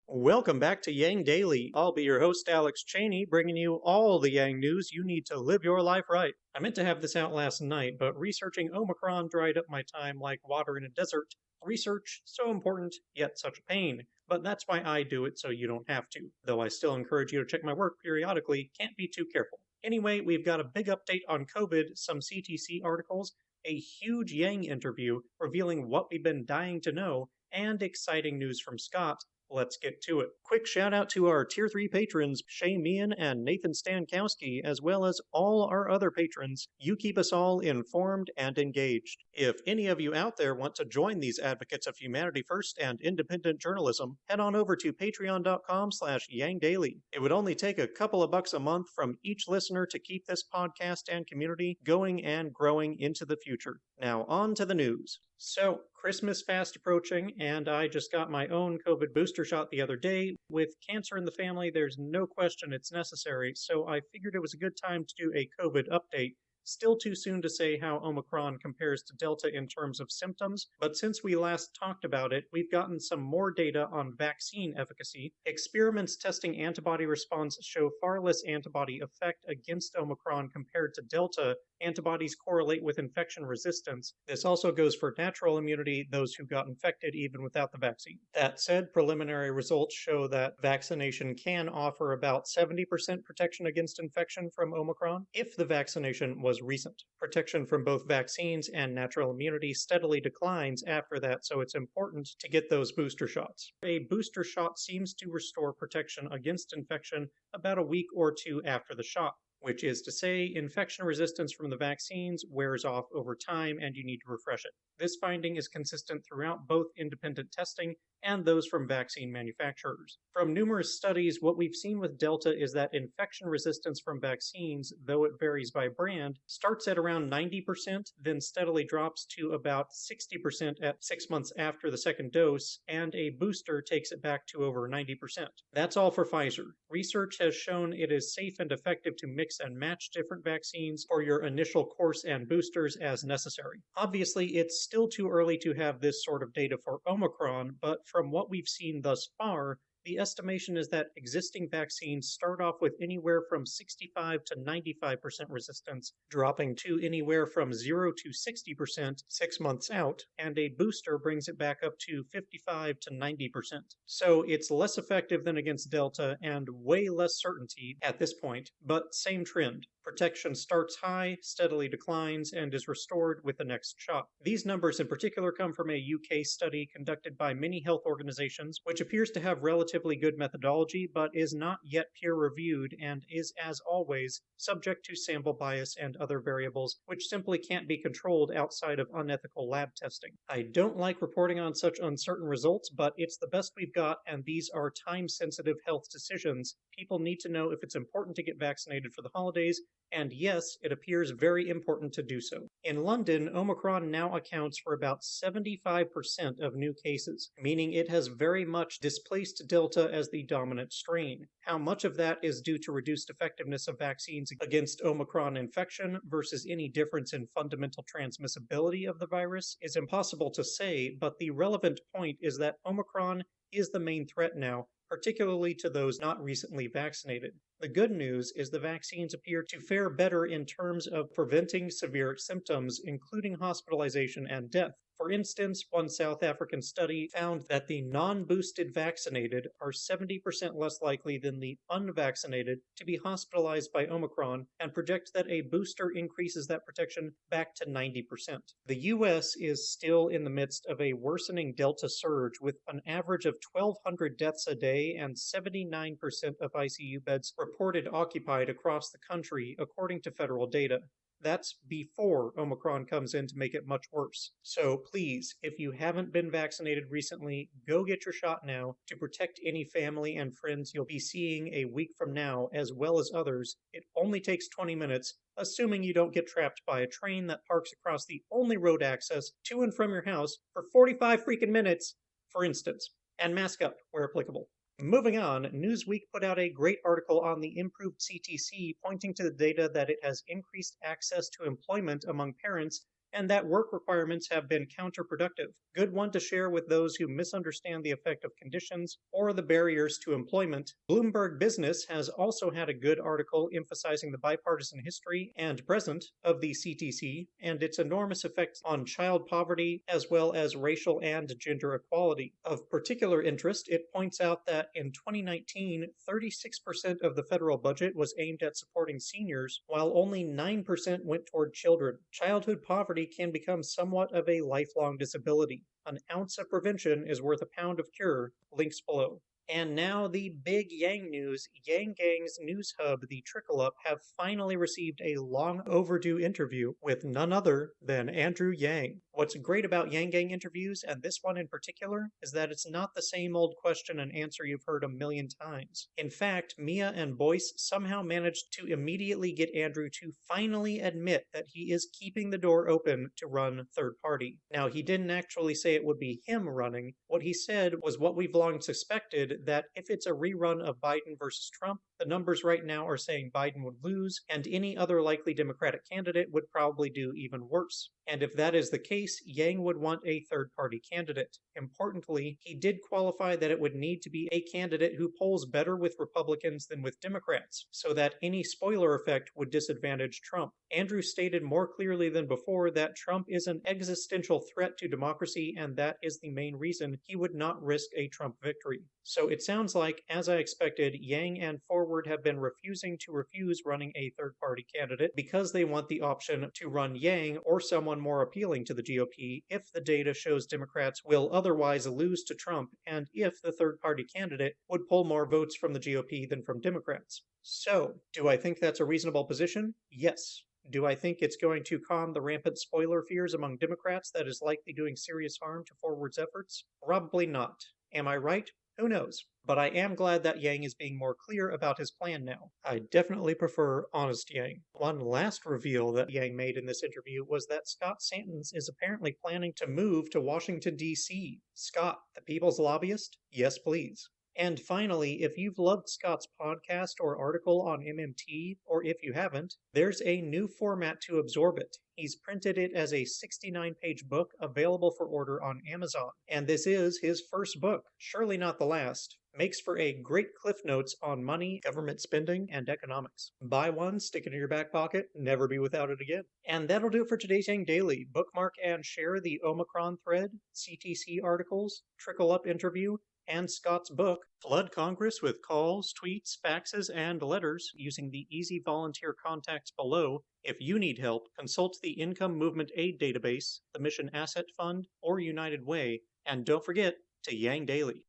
Welcome back to Yang Daily. I'll be your host, Alex Cheney, bringing you all the Yang news you need to live your life right. I meant to have this out last night, but researching Omicron dried up my time like water in a desert. Research, so important, yet such a pain. But that's why I do it so you don't have to. Though I still encourage you to check my work periodically, can't be too careful. Anyway, we've got a big update on COVID, some CTC articles, a huge Yang interview revealing what we've been dying to know, and exciting news from Scott. Let's get to it. Quick shout out to our Tier 3 patrons, Shay Meehan and Nathan Stankowski, as well as all our other patrons. You keep us all informed and engaged. If any of you out there want to join these advocates of humanity first and independent journalism, head on over to patreon.com/YangDaily. It would only take a couple of bucks a month from each listener to keep this podcast and community going and growing into the future. Now on to the news. So, Christmas fast approaching, and I just got my own COVID booster shot the other day. With cancer in the family, there's no question it's necessary, so I figured it was a good time to do a COVID update. Still too soon to say how Omicron compares to Delta in terms of symptoms, but since we last talked about it, we've gotten some more data on vaccine efficacy. Experiments testing antibody response show far less antibody effect against Omicron compared to Delta. Antibodies correlate with infection resistance. This also goes for natural immunity, those who got infected even without the vaccine. That said, preliminary results show that vaccination can offer about 70% protection against infection from Omicron if the vaccination was recent. Protection from both vaccines and natural immunity steadily declines after that, so it's important to get those booster shots. A booster shot seems to restore protection against infection about a week or two after the shot, which is to say, infection resistance from the vaccines wears off over time and you need to refresh it. This finding is consistent throughout both independent testing and those from vaccine manufacturers. From numerous studies, what we've seen with Delta is that infection resistance from vaccines, though it varies by brand, starts at around 90%, then steadily drops to about 60% at 6 months after the second dose, and a booster takes it back to over 90%. That's all for Pfizer. Research has shown it is safe and effective to mix and match different vaccines for your initial course and boosters as necessary. Obviously, it's still too early to have this sort of data for Omicron, but from what we've seen thus far, the estimation is that existing vaccines start off with anywhere from 65 to 95% resistance, dropping to anywhere from 0 to 60% 6 months out, and a booster brings it back up to 55 to 90%. So it's less effective than against Delta and way less certainty at this point, but same trend. Protection starts high, steadily declines, and is restored with the next shot. These numbers in particular come from a UK study conducted by many health organizations, which appears to have relatively good methodology, but is not yet peer-reviewed and is, as always, subject to sample bias and other variables, which simply can't be controlled outside of unethical lab testing. I don't like reporting on such uncertain results, but it's the best we've got, and these are time-sensitive health decisions. People need to know if it's important to get vaccinated for the holidays, and yes, it appears very important to do so. In London, Omicron now accounts for about 75% of new cases, meaning it has very much displaced Delta as the dominant strain. How much of that is due to reduced effectiveness of vaccines against Omicron infection versus any difference in fundamental transmissibility of the virus is impossible to say, but the relevant point is that Omicron is the main threat now, particularly to those not recently vaccinated. The good news is the vaccines appear to fare better in terms of preventing severe symptoms, including hospitalization and death. For instance, one South African study found that the non-boosted vaccinated are 70% less likely than the unvaccinated to be hospitalized by Omicron and project that a booster increases that protection back to 90%. The US is still in the midst of a worsening Delta surge with an average of 1,200 deaths a day and 79% of ICU beds reported occupied across the country, according to federal data. That's before Omicron comes in to make it much worse. So please, if you haven't been vaccinated recently, go get your shot now to protect any family and friends you'll be seeing a week from now, as well as others. It only takes 20 minutes, assuming you don't get trapped by a train that parks across the only road access to and from your house for 45 freaking minutes, for instance. And mask up where applicable. Moving on, Newsweek put out a great article on the improved CTC, pointing to the data that it has increased access to employment among parents and that work requirements have been counterproductive. Good one to share with those who misunderstand the effect of conditions or the barriers to employment. Bloomberg Business has also had a good article emphasizing the bipartisan history and present of the CTC and its enormous effects on child poverty as well as racial and gender equality. Of particular interest, it points out that in 2019, 36% of the federal budget was aimed at supporting seniors, while only 9% went toward children. Childhood poverty can become somewhat of a lifelong disability. An ounce of prevention is worth a pound of cure. Links below. And now the big Yang news. Yang Gang's news hub, the Trickle Up, have finally received a long overdue interview with none other than Andrew Yang. What's great about Yang Gang interviews, and this one in particular, is that it's not the same old question and answer you've heard a million times. In fact, Mia and Boyce somehow managed to immediately get Andrew to finally admit that he is keeping the door open to run third party. Now, he didn't actually say it would be him running. What he said was what we've long suspected, that if it's a rerun of Biden versus Trump, the numbers right now are saying Biden would lose, and any other likely Democratic candidate would probably do even worse. And if that is the case, Yang would want a third-party candidate. Importantly, he did qualify that it would need to be a candidate who polls better with Republicans than with Democrats, so that any spoiler effect would disadvantage Trump. Andrew stated more clearly than before that Trump is an existential threat to democracy, and that is the main reason he would not risk a Trump victory. So it sounds like, as I expected, Yang and Forward have been refusing to refuse running a third-party candidate because they want the option to run Yang or someone more appealing to the GOP if the data shows Democrats will otherwise lose to Trump and if the third-party candidate would pull more votes from the GOP than from Democrats. So, do I think that's a reasonable position? Yes. Do I think it's going to calm the rampant spoiler fears among Democrats that is likely doing serious harm to Forward's efforts? Probably not. Am I right? Who knows? But I am glad that Yang is being more clear about his plan now. I definitely prefer honest Yang. One last reveal that Yang made in this interview was that Scott Santens is apparently planning to move to Washington, D.C. Scott, the people's lobbyist? Yes, please. And finally, if you've loved Scott's podcast or article on MMT, or if you haven't, there's a new format to absorb it. He's printed it as a 69-page book available for order on Amazon. And this is his first book, surely not the last. Makes for a great cliff notes on money, government spending, and economics. Buy one, stick it in your back pocket, never be without it again. And that'll do it for today's Yang Daily. Bookmark and share the Omicron thread, CTC articles, Trickle Up interview, and Scott's book. Flood Congress with calls, tweets, faxes, and letters using the easy volunteer contacts below. If you need help, consult the Income Movement Aid Database, the Mission Asset Fund, or United Way. And don't forget to Yang Daily.